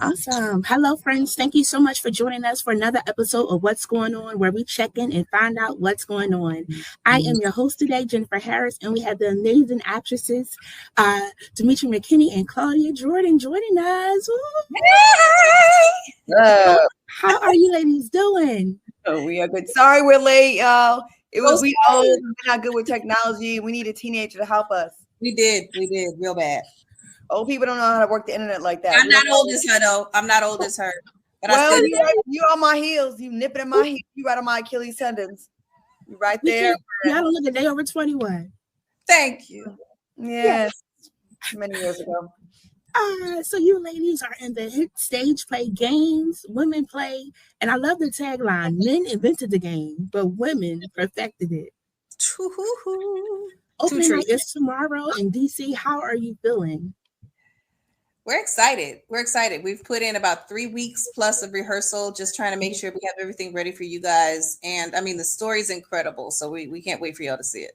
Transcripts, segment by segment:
Awesome. Hello, friends. Thank you so much for joining us for another episode of What's Going On, where we check in and find out what's going on. I am your host today, Jennifer Harris, and we have the amazing actresses, Demetri McKinney and Claudia Jordan joining us. How are you ladies doing? Oh, we are good. Sorry we're late, y'all. We old, we're not good with technology. We need a teenager to help us. We did real bad. Old people don't know how to work the internet like that. I'm not old as her though. I'm not old as her. But well, you on my heels. You nipping at my heels. You right on my Achilles tendons. You right there. Y'all don't look a day over 21. Thank you. Yes. Many years ago. So you ladies are in the hit stage play games, women play, and I love the tagline, men invented the game, but women perfected it. Opening night is tomorrow in DC. How are you feeling? We're excited. We've put in about 3 weeks plus of rehearsal, just trying to make sure we have everything ready for you guys. And I mean, the story's incredible. So we can't wait for y'all to see it.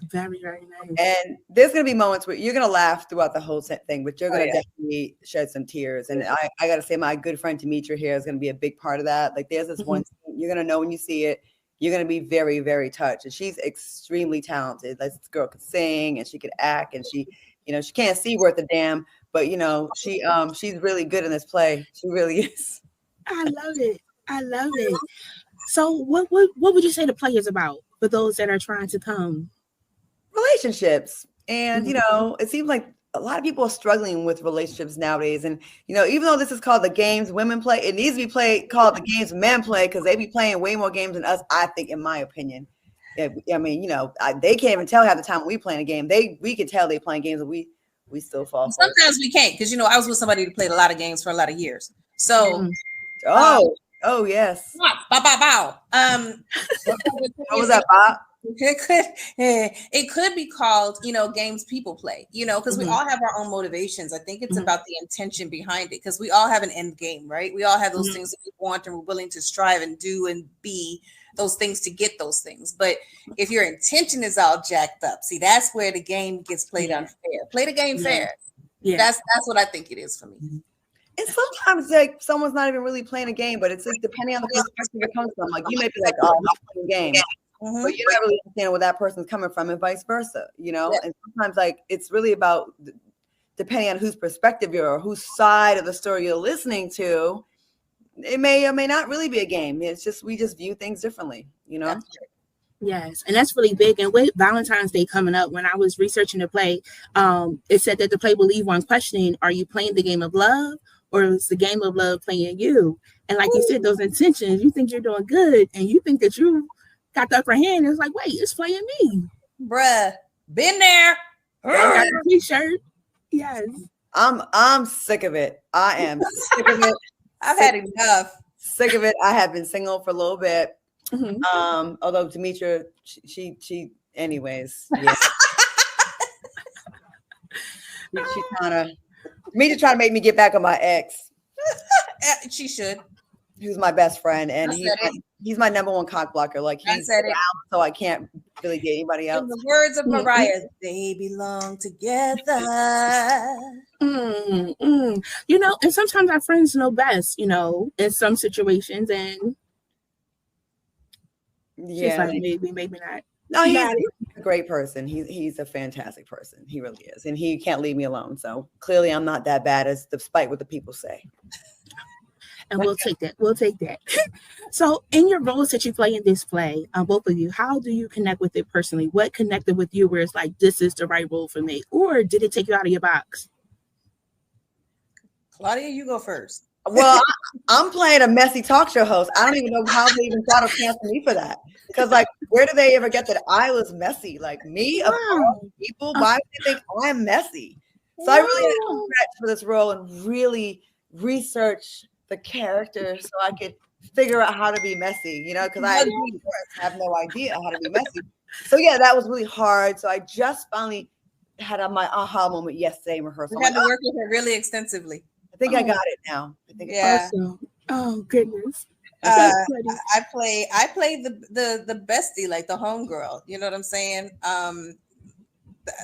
Very, very nice. And there's going to be moments where you're going to laugh throughout the whole thing, but you're going to definitely shed some tears. And I got to say, my good friend Demetri here is going to be a big part of that. Like there's this one scene, you're going to know when you see it, you're going to be very, very touched. And she's extremely talented. Like this girl could sing and she could act and she, she can't see worth a damn, but she's really good in this play. She really is. I love it. So what would you say the play is about for those that are trying to come? Relationships. And, it seems like a lot of people are struggling with relationships nowadays. And, even though this is called the games women play, it needs to be called the games men play because they be playing way more games than us, I think, in my opinion. I mean, they can't even tell half the time when we playing a game. We can tell they playing games, but we still fall. Sometimes we can't because, I was with somebody who played a lot of games for a lot of years. So. Oh, yes. Bow. What was that, Bob? It could be called, games people play, because we all have our own motivations. I think it's about the intention behind it because we all have an end game, right? We all have those things that we want and we're willing to strive and do and be those things to get those things. But if your intention is all jacked up, see, that's where the game gets played unfair. Play the game fair. Yeah. That's what I think it is for me. And sometimes like someone's not even really playing a game, but it's like depending on the perspective it comes from. Like you may be like, oh, I'm not playing a game. But you're not really understanding where that person's coming from and vice versa, And sometimes like it's really about depending on whose perspective you're or whose side of the story you're listening to, it may or may not really be a game. It's just we just view things differently, Yes, and that's really big. And with Valentine's Day coming up, when I was researching the play, it said that the play will leave one questioning, are you playing the game of love or is the game of love playing you? And like you said, those intentions, you think you're doing good and you think that you got the upper hand. It's like, wait, it's playing me. Bruh, been there. Got the t-shirt. Yes. I'm sick of it. I am sick of it. I've had enough. Sick of it. I have been single for a little bit. Although Demetri, she anyways. Yeah. She Demetri trying to make me get back on my ex. She should. He was my best friend, and he's my number one cock blocker. Like he's down, so I can't really get anybody else. In the words of Mariah, they belong together. And sometimes our friends know best, in some situations, and she's like, maybe not. No, he's a great person. He's a fantastic person. He really is, and he can't leave me alone. So clearly, I'm not that bad, as despite what the people say. And we'll take that. So in your roles that you play in this play, both of you, how do you connect with it personally? What connected with you where it's like, this is the right role for me? Or did it take you out of your box? Claudia, you go first. Well, I'm playing a messy talk show host. I don't even know how they even thought of casting me for that. Because like, where do they ever get that I was messy? Like me, of all people, why would they think I'm messy? So I really had to stretch for this role and really research the character so I could figure out how to be messy, because I have no idea how to be messy. So yeah, that was really hard. So I just finally had my aha moment yesterday in rehearsal. We had to work with her really extensively. I think I got it now. Awesome. Oh goodness. I play the bestie, like the homegirl. You know what I'm saying?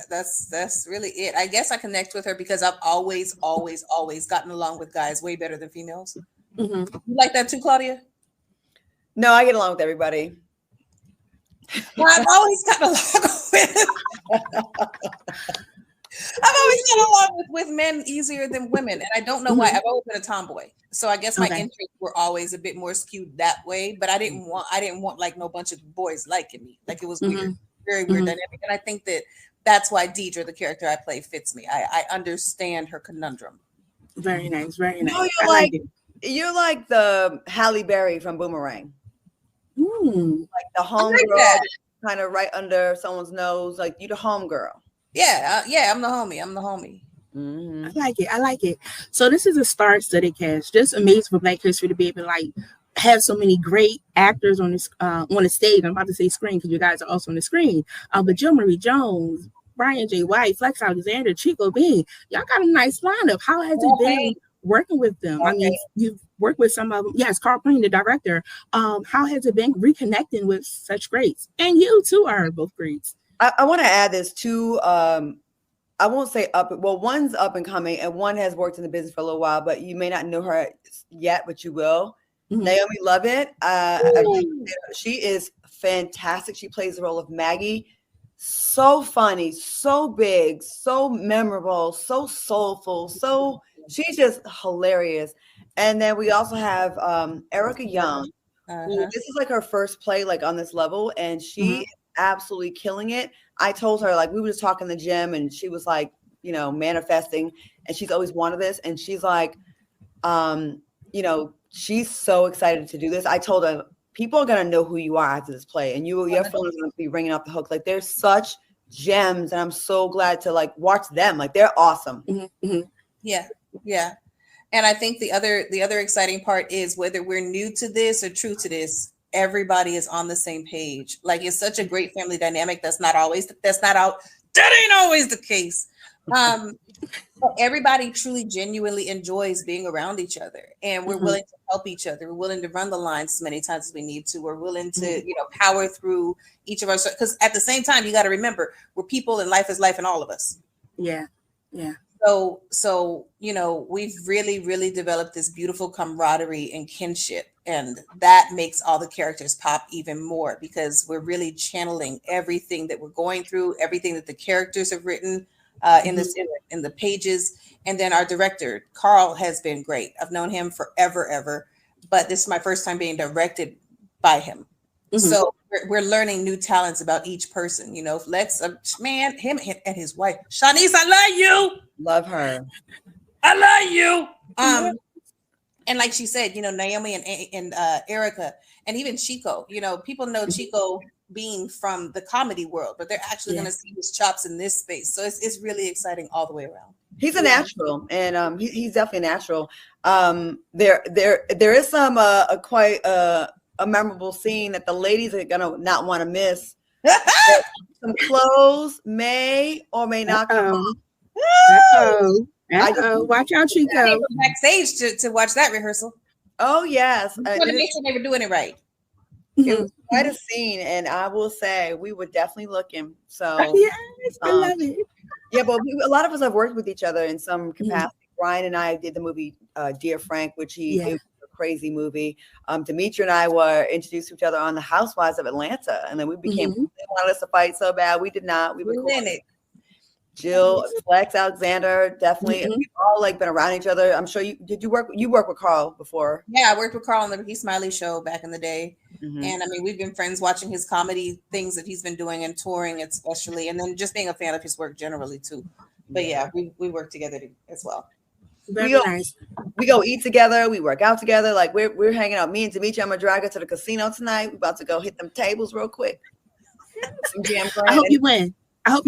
that's really it. I guess I connect with her because I've always gotten along with guys way better than females. You like that too, Claudia? No, I get along with everybody. Well, I've always gotten along with. I've always gotten along with men easier than women, and I don't know why. I've always been a tomboy, so I guess my interests were always a bit more skewed that way. But I didn't want like no bunch of boys liking me. Like it was weird, very weird dynamic, and I think that's why Deidre, the character I play, fits me. I understand her conundrum. Very nice, very nice. No, you're like the Halle Berry from Boomerang. Like the home girl, kind of right under someone's nose. Like you, the home girl. Yeah, I'm the homie. I like it. So this is a star-studded cast. Just amazing for Black History to be able to like have so many great actors on this on the stage. I'm about to say screen because you guys are also on the screen. But Jill Marie Jones, Brian J. White, Flex Alexander, Chico Bean. Y'all got a nice lineup. How has it been working with them? I mean, you've worked with some of them. Yes, Carl Payne, the director. How has it been reconnecting with such greats? And you too are both greats. I want to add this too. I won't say one's up and coming, and one has worked in the business for a little while, but you may not know her yet, but you will. Naomi Lovett. She is fantastic. She plays the role of Maggie. So funny, so big, so memorable, so soulful. So she's just hilarious. And then we also have Erica Young. This is like her first play, like on this level, and she. Absolutely killing it. I told her, like, we were just talking in the gym and she was like, you know, manifesting, and she's always wanted this, and she's like, you know, she's so excited to do this. I told her, people are gonna know who you are after this play, and your phone is gonna be ringing off the hook. Like, there's such gems, and I'm so glad to like watch them. Like, they're awesome. Yeah. And I think the other exciting part is whether we're new to this or true to this, everybody is on the same page. Like, it's such a great family dynamic. That ain't always the case. But everybody truly genuinely enjoys being around each other, and we're willing to help each other. We're willing to run the lines as many times as we need to. We're willing to, power through each of us, because at the same time, you got to remember, we're people and life is life in all of us. Yeah. So we've really, really developed this beautiful camaraderie and kinship, and that makes all the characters pop even more, because we're really channeling everything that we're going through, everything that the characters have written in the pages. And then our director, Carl, has been great. I've known him forever, but this is my first time being directed by him. So we're learning new talents about each person. Lex, man, him and his wife, Shanice, I love you. Love her. I love you. And like she said, Naomi and Erica, and even Chico. People know Chico being from the comedy world, but they're actually going to see his chops in this space. So it's really exciting all the way around. He's a natural, and he's definitely a natural. There is some quite a memorable scene that the ladies are gonna not want to miss. Some clothes may or may not come off. Watch out, Chico. Backstage to watch that rehearsal. Oh yes, to make sure they were doing it right. It was quite a scene, and I will say we were definitely looking. So yes, I love it. Yeah, but a lot of us have worked with each other in some capacity. Brian and I did the movie Dear Frank, which it was a crazy movie. Demetria and I were introduced to each other on The Housewives of Atlanta, and then we became. They wanted us to fight so bad, we did not. We were in it. Jill, Flex, Alexander, definitely. We've all like been around each other. I'm sure you work with Carl before. Yeah, I worked with Carl on the Ricky Smiley show back in the day. And I mean, we've been friends watching his comedy things that he's been doing and touring especially, and then just being a fan of his work generally too. But yeah, we work together as well. We go eat together, we work out together. Like we're hanging out. Me and Demetria, I'm gonna drag her to the casino tonight. We're about to go hit them tables real quick. I hope you win. I hope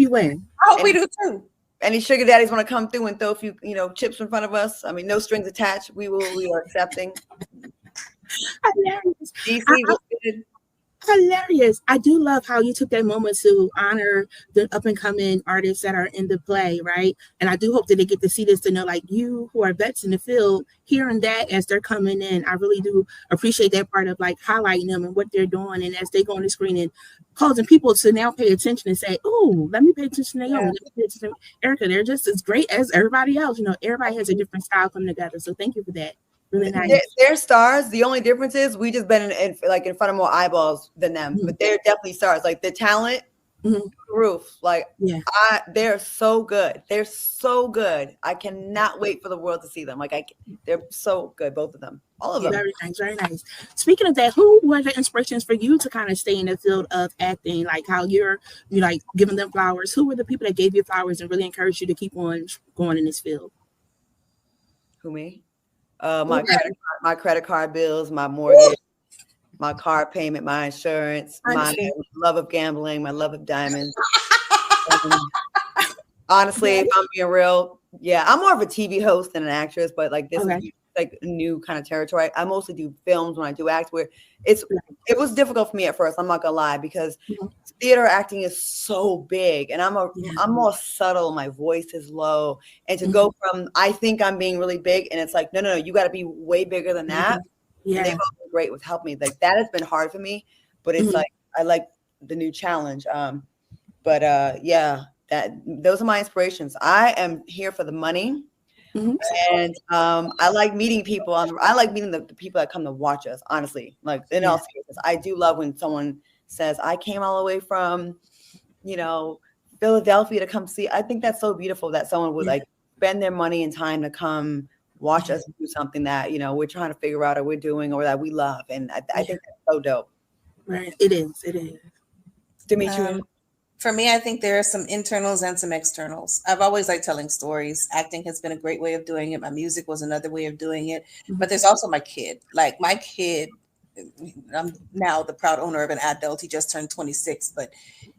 we do too. Any sugar daddies want to come through and throw a few, chips in front of us? I mean, no strings attached. We are accepting. DC, Hilarious. I do love how you took that moment to honor the up and coming artists that are in the play, right? And I do hope that they get to see this to know, like, you who are vets in the field, hearing that as they're coming in. I really do appreciate that part of like highlighting them and what they're doing. And as they go on the screen and causing people to now pay attention and say, oh, let me pay attention to Naomi, let me pay attention to Erica. They're just as great as everybody else. You know, everybody has a different style coming together. So thank you for that. Really nice. They're stars. The only difference is we just been in front of more eyeballs than them, but they're definitely stars. Like the talent, roof. Like they're so good. They're so good. I cannot wait for the world to see them. Like they're so good, both of them, all of them. Very nice, very nice. Speaking of that, who were the inspirations for you to kind of stay in the field of acting? Like how you're like giving them flowers. Who were the people that gave you flowers and really encouraged you to keep on going in this field? Who, me? My credit card bills, my mortgage, my car payment, my insurance, my love of gambling, my love of diamonds. Honestly, if I'm being real, I'm more of a TV host than an actress, but like this is like a new kind of territory. I mostly do films when I do act, where it was difficult for me at first. I'm not gonna lie, because theater acting is so big, and I'm more subtle. My voice is low, and to go from I think I'm being really big, and it's like no, you got to be way bigger than that. And they've all been great with helping me. Like that has been hard for me, but it's like I like the new challenge. That those are my inspirations. I am here for the money. And I like meeting people. I like meeting the people that come to watch us, honestly. Like in all seriousness, I do love when someone says, I came all the way from, Philadelphia to come see. I think that's so beautiful that someone would like spend their money and time to come watch us do something that, we're trying to figure out or we're doing or that we love. And I think that's so dope. Right. It is. Demetria. For me, I think there are some internals and some externals. I've always liked telling stories. Acting has been a great way of doing it. My music was another way of doing it. But there's also my kid. Like my kid, I'm now the proud owner of an adult. He just turned 26, but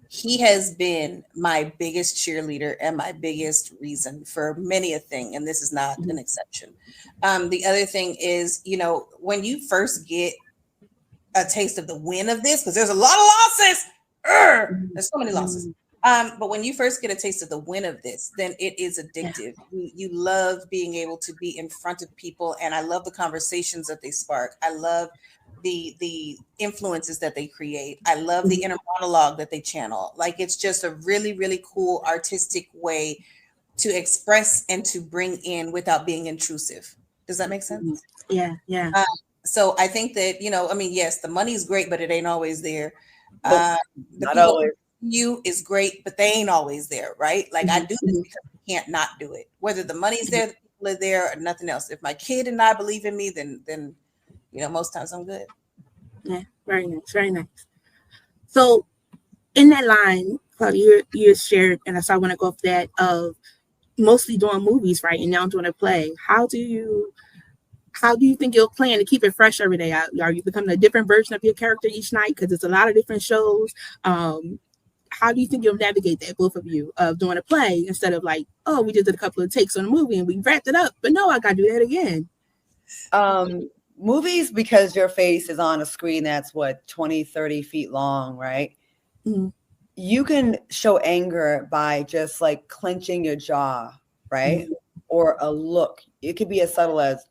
he has been my biggest cheerleader and my biggest reason for many a thing. And this is not an exception. The other thing is, when you first get a taste of the win of this, because there's a lot of losses. There's so many losses. But when you first get a taste of the win of this, then it is addictive. You love being able to be in front of people, and I love the conversations that they spark. I love the influences that they create. I love the inner monologue that they channel. Like it's just a really, really cool artistic way to express and to bring in without being intrusive. Does that make sense? Yeah. So I think that, yes, the money is great, but it ain't always there. Not always. You is great, but they ain't always there, right? Like I do this because I can't not do it. Whether the money's there, the people are there, or nothing else. If my kid and I believe in me, then most times I'm good. Yeah, very nice, very nice. So in that line, Claudia, you shared, and so I want to go off that of mostly doing movies, right? And now doing a play. How do you think you'll plan to keep it fresh every day? Are you becoming a different version of your character each night? Because it's a lot of different shows. How do you think you'll navigate that, both of you, of doing a play instead of like, oh, we just did a couple of takes on a movie and we wrapped it up, but no, I got to do that again? Movies, because your face is on a screen that's 20, 30 feet long, right? You can show anger by just like clenching your jaw, right? Or a look. It could be as subtle as,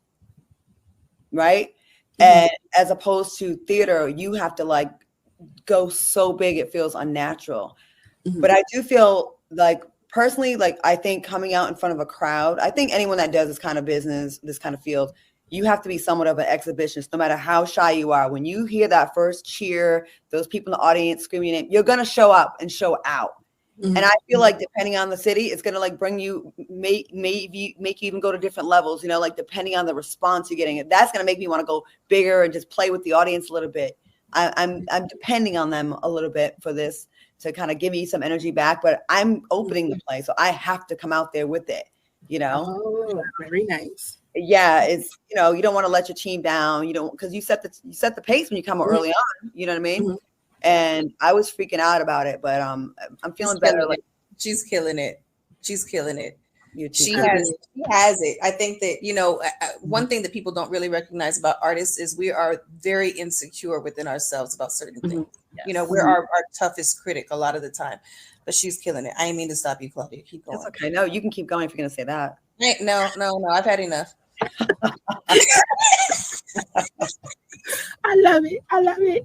right? And as opposed to theater, you have to like go so big it feels unnatural. But I do feel like personally, like I think coming out in front of a crowd, I think anyone that does this kind of business, this kind of field, you have to be somewhat of an exhibitionist, no matter how shy you are. When you hear that first cheer, those people in the audience screaming, you're going to show up and show out. And I feel like depending on the city, it's going to like bring you, maybe make you even go to different levels, like depending on the response you're getting. That's going to make me want to go bigger and just play with the audience a little bit. I'm depending on them a little bit for this to kind of give me some energy back, but I'm opening the play. So I have to come out there with it, Oh, very nice. Yeah, it's, you don't want to let your team down, because you set the pace when you come early on, you know what I mean? And I was freaking out about it, but I'm feeling better. Like she's killing it. She's killing it. She has it. I think that, one thing that people don't really recognize about artists is we are very insecure within ourselves about certain things. Yes. You know, we're our toughest critic a lot of the time, but she's killing it. I didn't mean to stop you, Claudia. Keep going. That's okay. No, you can keep going if you're going to say that. No. I've had enough. I love it. I love it.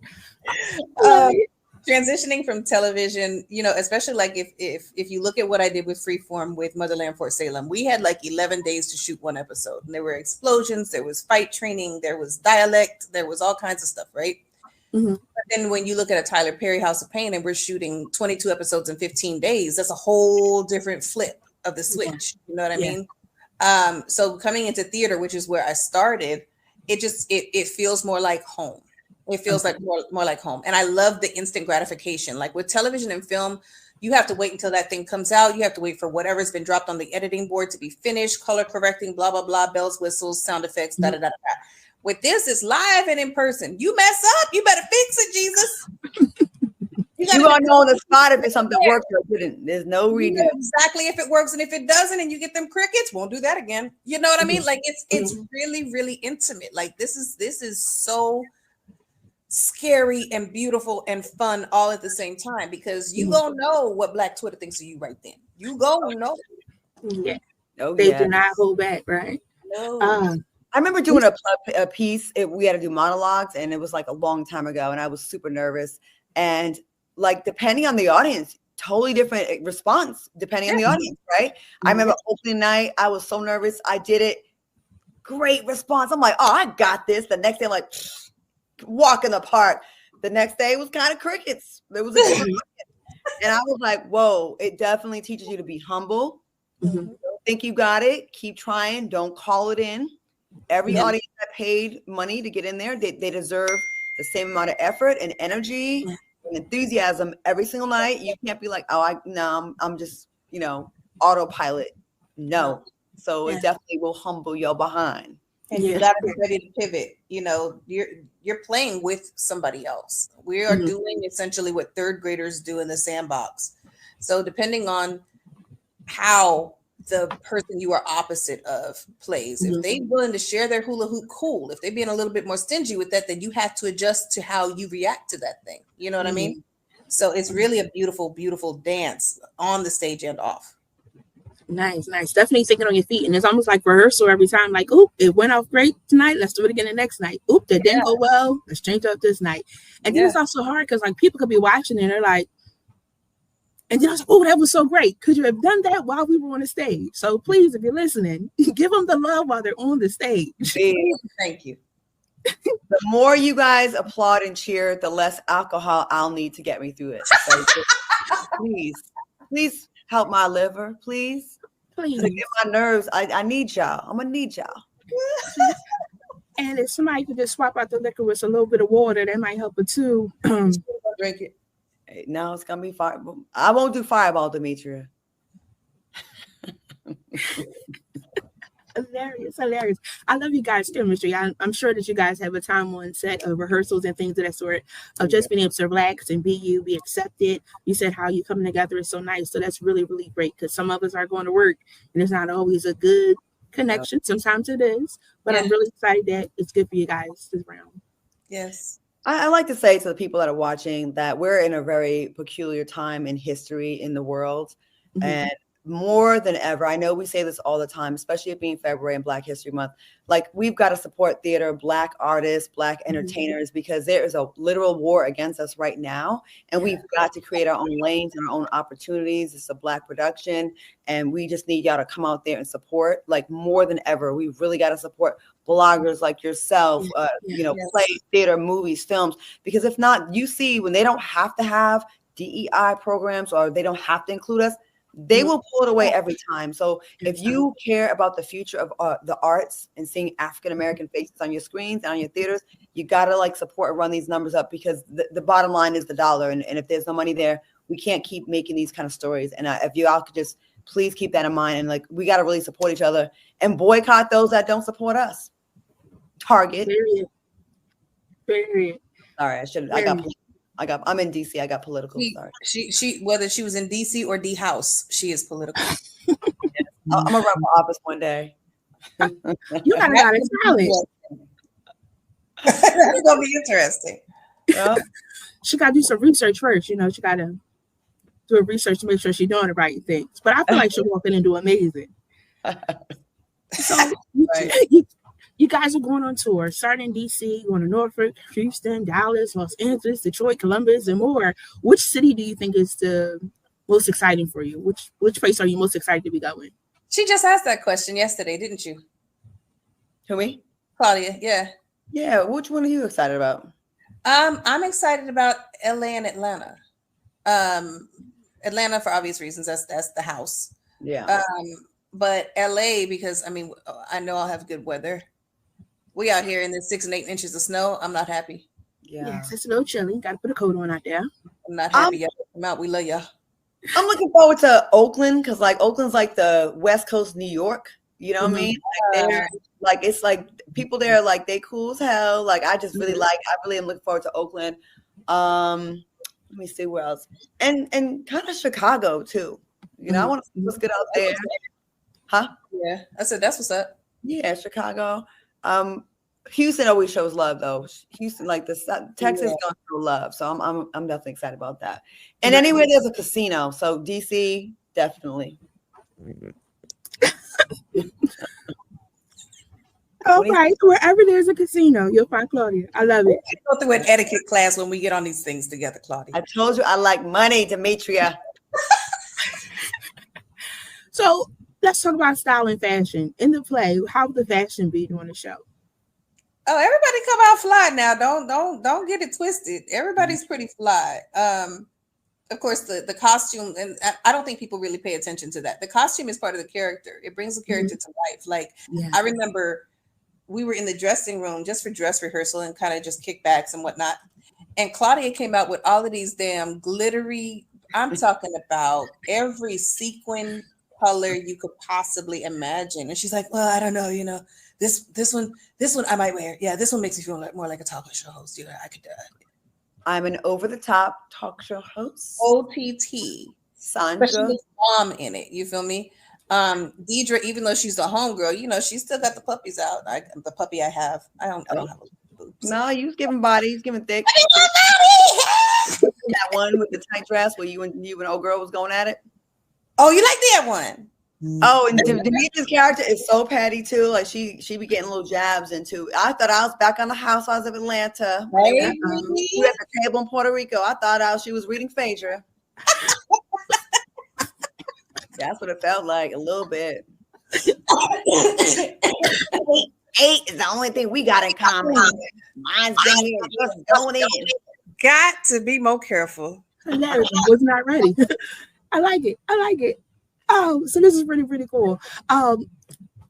I love it. Transitioning from television, you know, especially like if you look at what I did with Freeform with Motherland Fort Salem, we had like 11 days to shoot one episode. And there were explosions, there was fight training, there was dialect, there was all kinds of stuff, right? Mm-hmm. But then when you look at a Tyler Perry House of Pain and we're shooting 22 episodes in 15 days, that's a whole different flip of the switch. You know what I mean? So coming into theater, which is where I started, it feels more like home. It feels like more like home. And I love the instant gratification. Like with television and film, you have to wait until that thing comes out. You have to wait for whatever's been dropped on the editing board to be finished, color correcting, blah, blah, blah, bells, whistles, sound effects, da, da, da, da. With this, it's live and in person. You mess up, you better fix it, Jesus. You all know on the spot if something works or didn't. There's no reason. Exactly if it works, and if it doesn't, and you get them crickets, won't do that again. You know what I mean? Like it's really, really intimate. Like this is so scary and beautiful and fun all at the same time, because you gonna know what Black Twitter thinks of you right then. You gonna know. Yeah. Oh, They yeah. do not hold back, right? No. I remember doing a piece. We had to do monologues, and it was like a long time ago, and I was super nervous. And like depending on the audience, totally different response depending on the audience, right? I remember opening night, I was so nervous. I did it. Great response. I'm like, oh, I got this. The next day, I'm like, walk in the park. The next day was kind of crickets. There was a and I was like, whoa, it definitely teaches you to be humble. Don't think you got it. Keep trying. Don't call it in. Every audience that paid money to get in there, they deserve the same amount of effort and energy and enthusiasm every single night. You can't be like, oh, I'm just, autopilot. No. So it definitely will humble your behind. And you got to be ready to pivot. You know, you're playing with somebody else. We are doing essentially what third graders do in the sandbox. So depending on how the person you are opposite of plays, if they're willing to share their hula hoop, cool. If they're being a little bit more stingy with that, then you have to adjust to how you react to that thing. You know what I mean? So it's really a beautiful, beautiful dance on the stage and off. Nice. Definitely thinking on your feet. And it's almost like rehearsal every time. Like, oop, it went off great tonight. Let's do it again the next night. Oop, that didn't go well. Let's change up this night. And then it's also hard because like people could be watching and they're like, and then I was like, oh, that was so great. Could you have done that while we were on the stage? So please, if you're listening, give them the love while they're on the stage. Thank you. The more you guys applaud and cheer, the less alcohol I'll need to get me through it. So please help my liver, please. Please. To get my nerves, I need y'all. I'm gonna need y'all. And if somebody could just swap out the liquor with a little bit of water, that might help it too. Drink it. No, it's gonna be fire. I won't do Fireball, Demetria. Hilarious. I love you guys' chemistry. I'm sure that you guys have a time on set of rehearsals and things of that sort of just being able to relax and be you, be accepted. You said how you coming together is so nice. So that's really, really great because some of us are going to work and it's not always a good connection. Sometimes it is, but I'm really excited that it's good for you guys this round. Yes. I like to say to the people that are watching that we're in a very peculiar time in history in the world. And more than ever, I know we say this all the time, especially it being February and Black History Month, like we've got to support theater, Black artists, Black entertainers, because there is a literal war against us right now. And we've got to create our own lanes and our own opportunities. It's a Black production. And we just need y'all to come out there and support like more than ever. We've really got to support bloggers like yourself, play, theater, movies, films, because if not, you see when they don't have to have DEI programs or they don't have to include us, they will pull it away every time. So if you care about the future of the arts and seeing African-American faces on your screens and on your theaters, you got to like support and run these numbers up because the bottom line is the dollar. And if there's no money there, we can't keep making these kind of stories. And if you all could just please keep that in mind. And like, we got to really support each other and boycott those that don't support us. Target. Period. Sorry, I'm in DC. I got political. Sorry. She whether she was in DC or D House, she is political. I'm gonna run for office one day. You got a lot of talent. That's gonna be interesting. Well, She got to do some research first. You know, she got to do a research to make sure she's doing the right things. But I feel like she'll walk in and do amazing. So right. you guys are going on tour, starting in DC, going to Norfolk, Houston, Dallas, Los Angeles, Detroit, Columbus, and more. Which city do you think is the most exciting for you? Which place are you most excited to be going? She just asked that question yesterday, didn't you? Who, me? Claudia, yeah. Yeah, which one are you excited about? I'm excited about LA and Atlanta. Atlanta for obvious reasons. That's the house. Yeah. But LA, because I mean, I know I'll have good weather. We out here in the 6 and 8 inches of snow. I'm not happy. Yeah. Yes, it's a little chilly. Got to put a coat on out there. I'm not happy. Y'all come out. We love y'all. I'm looking forward to Oakland because like Oakland's like the West Coast New York. You know what I mean? Like they're like it's like people there like they cool as hell. Like I just really I really am looking forward to Oakland. Let me see where else. And kind of Chicago too. You know, I want to see what's good out there. Huh? Yeah. I said that's what's up. Yeah, Chicago. Houston always shows love though. Houston, like Texas don't show love. So I'm definitely excited about that. And anywhere there's a casino. So DC, definitely. All right. Wherever there's a casino, you'll find Claudia. I love it. We go through an etiquette class when we get on these things together, Claudia. I told you I like money, Demetria. So let's talk about style and fashion. In the play, how would the fashion be during the show? Oh, everybody come out fly now. Don't get it twisted. Everybody's pretty fly. Of course, the costume, and I don't think people really pay attention to that. The costume is part of the character. It brings the character to life. Like I remember we were in the dressing room just for dress rehearsal and kind of just kickbacks and whatnot. And Claudia came out with all of these damn glittery, I'm talking about every sequin color you could possibly imagine. And she's like, well, I don't know, you know, this one I might wear. Yeah, this one makes me feel more like a talk show host. You know, I could I'm an over-the-top talk show host. OTT. Sandra. Especially mom in it. You feel me? Deidre, even though she's a homegirl, you know, she's still got the puppies out. The puppy I have. I don't have boobs. No, you was giving body, you was giving thick. That one with the tight dress where you and old girl was going at it. Oh, you like that one? Oh, and Demetria's character is so petty too. Like she be getting little jabs into. I thought I was back on the Housewives of Atlanta. Right. We at the table in Puerto Rico. I thought she was reading Phaedra. That's what it felt like a little bit. 8 is the only thing we got in common. Mine's been here just going in. Got to be more careful. I was not ready. I like it. Oh, so this is really, really cool.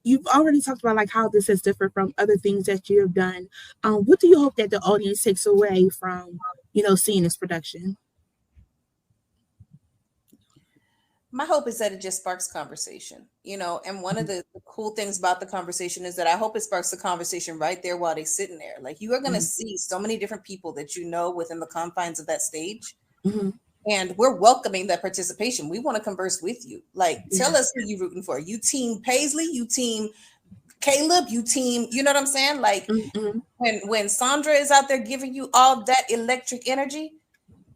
You've already talked about like how this is different from other things that you have done. What do you hope that the audience takes away from, seeing this production? My hope is that it just sparks conversation, and one of the cool things about the conversation is that I hope it sparks the conversation right there while they're sitting there. Like you are going to see so many different people that within the confines of that stage. Mm-hmm. And we're welcoming that participation. We want to converse with you. Like, tell us who you're rooting for. You team Paisley, you team Caleb, you team, you know what I'm saying? Like when Sandra is out there giving you all that electric energy,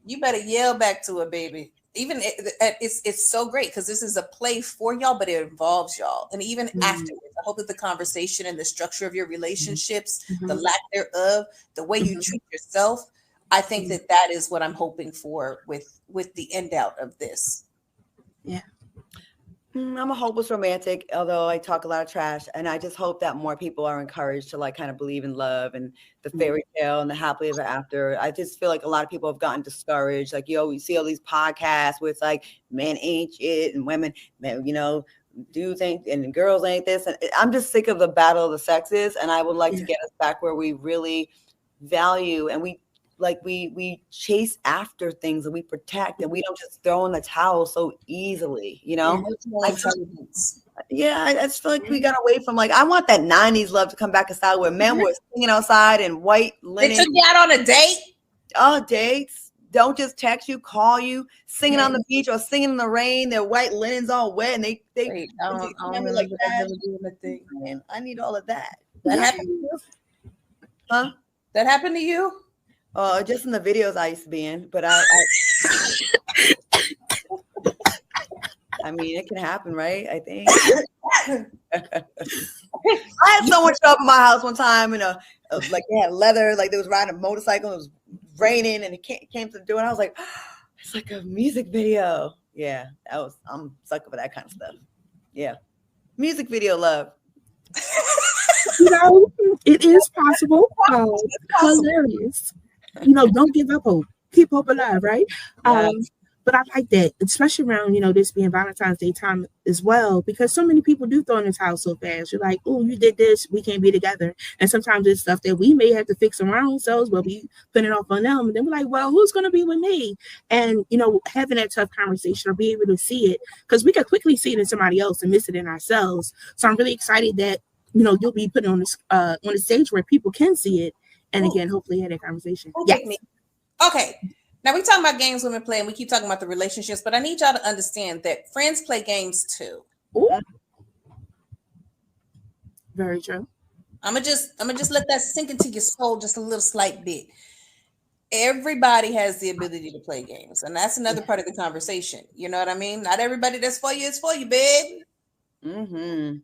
you better yell back to her, baby. Even it's so great because this is a play for y'all, but it involves y'all. And even afterwards, I hope that the conversation and the structure of your relationships, the lack thereof, the way you treat yourself, I think that is what I'm hoping for with the end out of this. Yeah. I'm a hopeless romantic, although I talk a lot of trash, and I just hope that more people are encouraged to like kind of believe in love and the fairy tale and the happily ever after. I just feel like a lot of people have gotten discouraged. Like you always see all these podcasts where it's like men ain't shit and women, dudes ain't and girls ain't this. And I'm just sick of the battle of the sexes, and I would like to get us back where we really value and we chase after things and we protect and we don't just throw in the towel so easily, I just feel like we got away from I want that 90s love to come back in style where men were singing outside in white linen. They took you out on a date? Oh, dates. Don't just text you, call you, singing on the beach or singing in the rain. Their white linens all wet and they I don't like that. Man, I need all of that. That happened to you? Huh? That happened to you? Just in the videos I used to be in, but I mean, it can happen, right? I think. I had someone show up at my house one time and like they had leather, like they was riding a motorcycle. It was raining and it came to the door, and I was like, it's like a music video. Yeah, I'm sucker for that kind of stuff. Yeah, music video love. It is possible. Hilarious. Don't give up hope. Keep hope alive, right? Yes. But I like that, especially around, this being Valentine's Day time as well, because so many people do throw in this house so fast. You're like, oh, you did this, we can't be together. And sometimes it's stuff that we may have to fix around ourselves, but we put it off on them. And then we're like, well, who's going to be with me? And, having that tough conversation or be able to see it, because we can quickly see it in somebody else and miss it in ourselves. So I'm really excited that, you'll be put on this on a stage where people can see it. And again, hopefully have that conversation. Yes. Okay. Now we talking about games women play, and we keep talking about the relationships, but I need y'all to understand that friends play games too. Ooh. Very true. I'm gonna just let that sink into your soul just a little slight bit. Everybody has the ability to play games, and that's another part of the conversation. You know what I mean? Not everybody that's for you is for you, babe. Mm-hmm.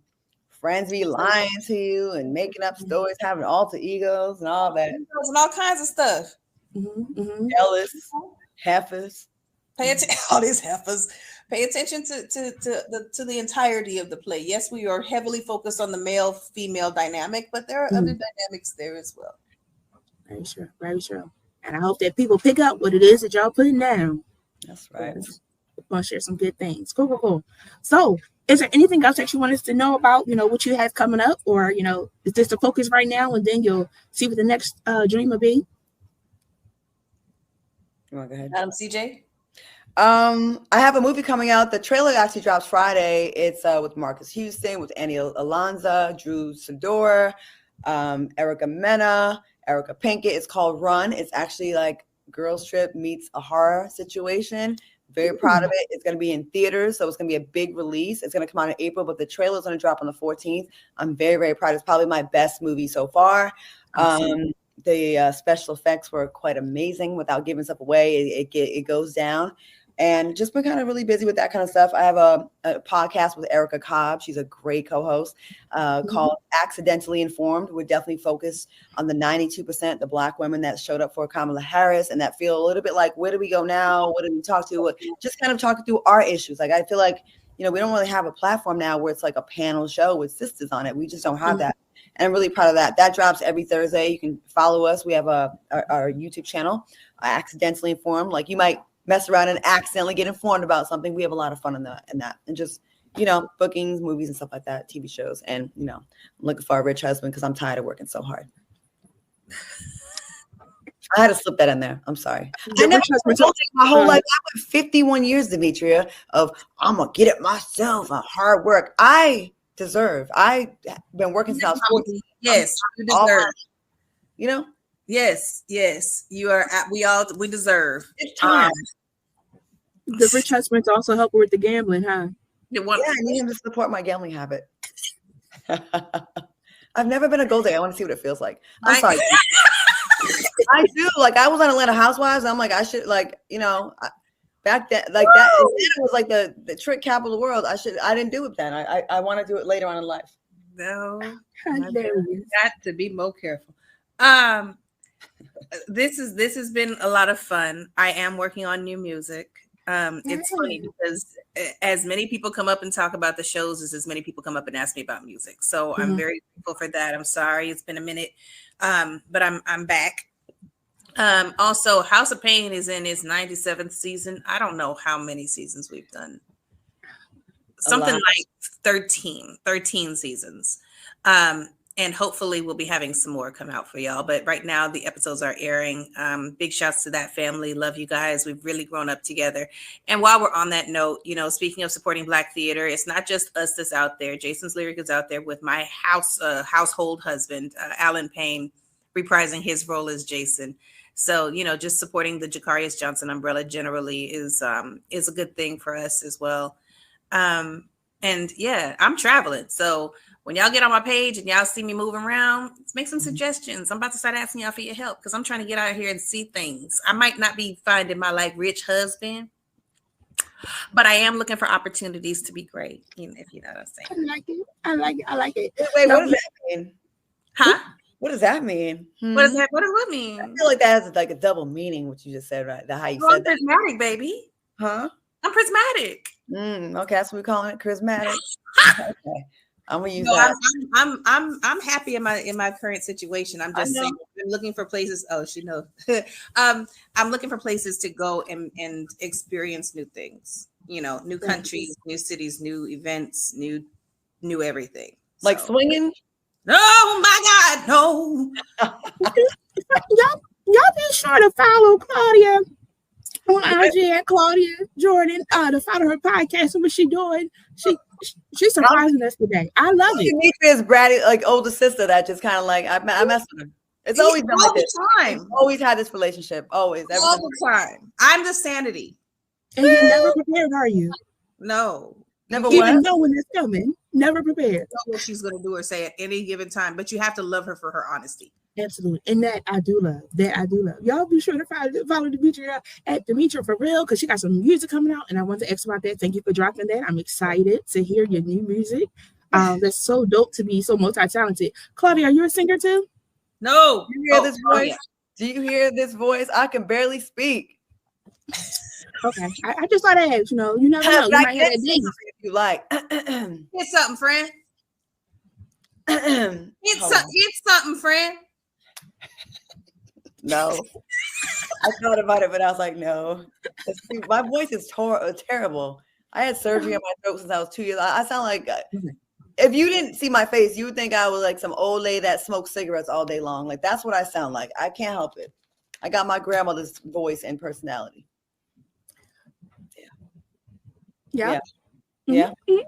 Friends be lying to you and making up stories, having alter egos and all that, and all kinds of stuff. Mm-hmm. Jealous heifers. All these heifers. Pay attention to the entirety of the play. Yes, we are heavily focused on the male-female dynamic, but there are other dynamics there as well. Very true. Very true. And I hope that people pick up what it is that y'all putting down. That's right. We're gonna share some good things. Cool. So, is there anything else that you want us to know about? What you have coming up, or is this the focus right now, and then you'll see what the next dream will be? You want to go ahead? CJ? I have a movie coming out. The trailer actually drops Friday. It's with Marcus Houston, with Annie Alonso, Drew Sidor, Erica Mena, Erica Pinkett. It's called Run. It's actually like Girls Trip meets a horror situation. Very proud of it. It's going to be in theaters, so it's going to be a big release. It's going to come out in April, but the trailer is going to drop on the 14th. I'm very, very proud. It's probably my best movie so far. The special effects were quite amazing. Without giving stuff away, it goes down. And just been kind of really busy with that kind of stuff. I have a podcast with Erica Cobb. She's a great co-host called Accidentally Informed. We're definitely focused on the 92%, the Black women that showed up for Kamala Harris and that feel a little bit like, where do we go now? What do we talk to? Just kind of talking through our issues. Like, I feel like, we don't really have a platform now where it's like a panel show with sisters on it. We just don't have that. And I'm really proud of that. That drops every Thursday. You can follow us. We have our YouTube channel, Accidentally Informed. Like, you might mess around and accidentally get informed about something. We have a lot of fun in that. And just, bookings, movies and stuff like that, TV shows. And, I'm looking for a rich husband because I'm tired of working so hard. I had to slip that in there. I'm sorry. My whole life, I went 51 years, Demetria, of I'm going to get it myself, hard work. I've been working since I was 14. Yes, you deserve. Yes, you are. We deserve. It's time. The rich husbands also help with the gambling, huh? I need him to support my gambling habit. I've never been a gold digger. I want to see what it feels like. I'm sorry. I do. Like, I was on Atlanta Housewives. I'm like, I should, back then, like that. It was like the trick capital of the world. I didn't do it then. I want to do it later on in life. No, got to be more careful. This has been a lot of fun. I am working on new music. It's funny because as many people come up and talk about the shows as many people come up and ask me about music. So I'm very grateful for that. I'm sorry it's been a minute, but I'm back. Also, House of Pain is in its 97th season. I don't know how many seasons we've done. Something like 13 seasons. And hopefully we'll be having some more come out for y'all. But right now the episodes are airing. Big shouts to that family. Love you guys. We've really grown up together. And while we're on that note, speaking of supporting Black theater, it's not just us that's out there. Jason's Lyric is out there with my household husband, Alan Payne, reprising his role as Jason. So, just supporting the Jacarius Johnson umbrella generally is a good thing for us as well. And yeah, I'm traveling. So when y'all get on my page and y'all see me moving around, make some suggestions. I'm about to start asking y'all for your help because I'm trying to get out here and see things. I might not be finding my like rich husband, but I am looking for opportunities to be great, if you know what I'm saying. I like it. I like it. I like it. Wait, what does that mean? Huh? What does that mean? What does that mean? I feel like that has like a double meaning, what you just said, right? How you said I'm prismatic, baby. Huh? I'm prismatic. Okay, that's what we're calling it, charismatic. Okay. I'm gonna use No, that. I'm happy in my current situation. I'm just saying I'm looking for places. Oh, she knows. I'm looking for places to go and experience new things. New countries, new cities, new events, new everything. Like swinging? Oh my God, no! Y'all be sure to follow Claudia on IG at Claudia Jordan. To follow her podcast and what she's doing. She's surprising us today. I love it. Demetria's bratty, like older sister that just kind of like I mess with her. It's always been like this. Time. Always had this relationship. Always. All the time. I'm the sanity. And you're never prepared, are you? No. Never even know when it's coming. Never prepared. Know what she's gonna do or say at any given time, but you have to love her for her honesty. Absolutely. And that I do love. Y'all be sure to follow Demetria at Demetria for real, because she got some music coming out, and I want to ask about that. Thank you for dropping that. I'm excited to hear your new music. That's so dope to be so multi-talented. Claudia, are you a singer too? No. Do you hear this voice? Yeah. Do you hear this voice? I can barely speak. Okay. I just thought I'd ask, you never know. You might hear that ding. If you like. It's something, friend. It's something, friend. No. I thought about it, but I was like, no. My voice is terrible. I had surgery on my throat since I was 2 years old. I sound like, if you didn't see my face, you would think I was like some old lady that smoked cigarettes all day long. Like, that's what I sound like. I can't help it. I got my grandmother's voice and personality. Yeah. Mm-hmm.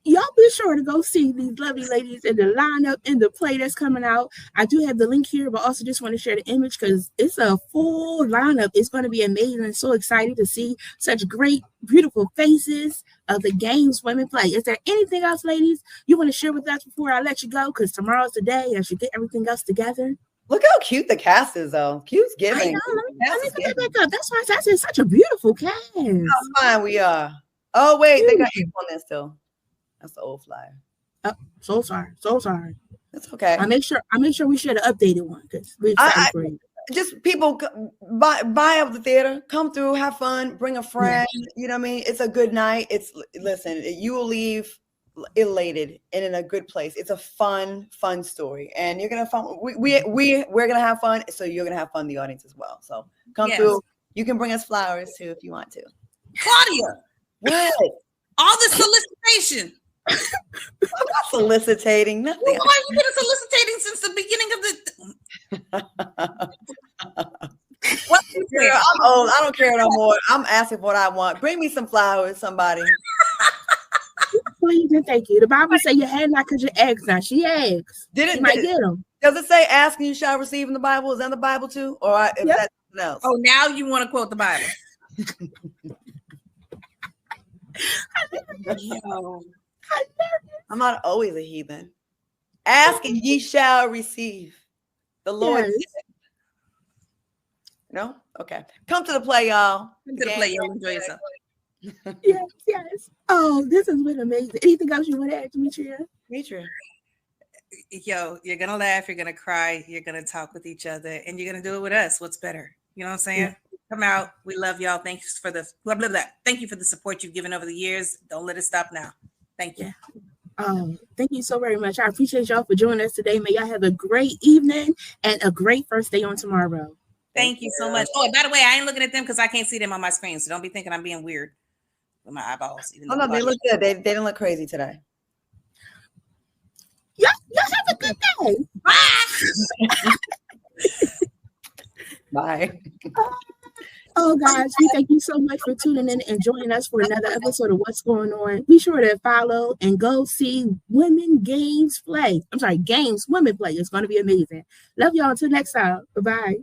Y'all be sure to go see these lovely ladies in the lineup in the play that's coming out. I do have the link here, but also just want to share the image because it's a full lineup. It's going to be amazing. So excited to see such great, beautiful faces of the games women play. Is there anything else, ladies, you want to share with us before I let you go? Because tomorrow's the day as you get everything else together. Look how cute the cast is, though. Cute's giving. I know. Let me put that back up. That's why I said it's such a beautiful cast. How fine we are. Oh, wait. They got you on there still. That's the old flyer. Oh, so sorry. That's okay. I make sure we share the updated one because we're excited for you. Just people buy up the theater, come through, have fun, bring a friend. Yeah. You know what I mean? It's a good night. Listen, you will leave elated and in a good place. It's a fun story, and you're gonna have fun. We're gonna have fun, so you're gonna have fun, the audience as well. So come through. You can bring us flowers too if you want to. Claudia, what? All this solicitation. I'm not soliciting nothing. Well, why have you been soliciting since the beginning of the? What? Girl, I'm old. I don't care no more. I'm asking for what I want. Bring me some flowers, somebody. Please and thank you. The Bible say you had not because you asked not. She asks. You might get them. Does it say ask and you shall receive in the Bible? Is that in the Bible too? Or is that something else? Oh, now you want to quote the Bible. I'm not always a heathen. Ask and ye shall receive. The Lord. Yes. No? Okay. Come to the play, y'all. Come to the play, y'all. Enjoy yourself. Yes. Oh, this has been amazing. Anything else you want to add, Demetria? Yo, you're gonna laugh, you're gonna cry, you're gonna talk with each other, and you're gonna do it with us. What's better? You know what I'm saying? Yeah. Come out. We love y'all. Thanks for the blah blah blah. Thank you for the support you've given over the years. Don't let it stop now. Thank you. Thank you so very much. I appreciate y'all for joining us today. May y'all have a great evening and a great first day on tomorrow. Thank you so much. Oh, by the way, I ain't looking at them because I can't see them on my screen. So don't be thinking I'm being weird with my eyeballs. Oh no, they look good. They didn't look crazy today. Y'all have a good day. Bye. Bye. Oh, guys, we thank you so much for tuning in and joining us for another episode of What's Going On. Be sure to follow and go see Games Women Play. It's going to be amazing. Love y'all until next time. Bye-bye.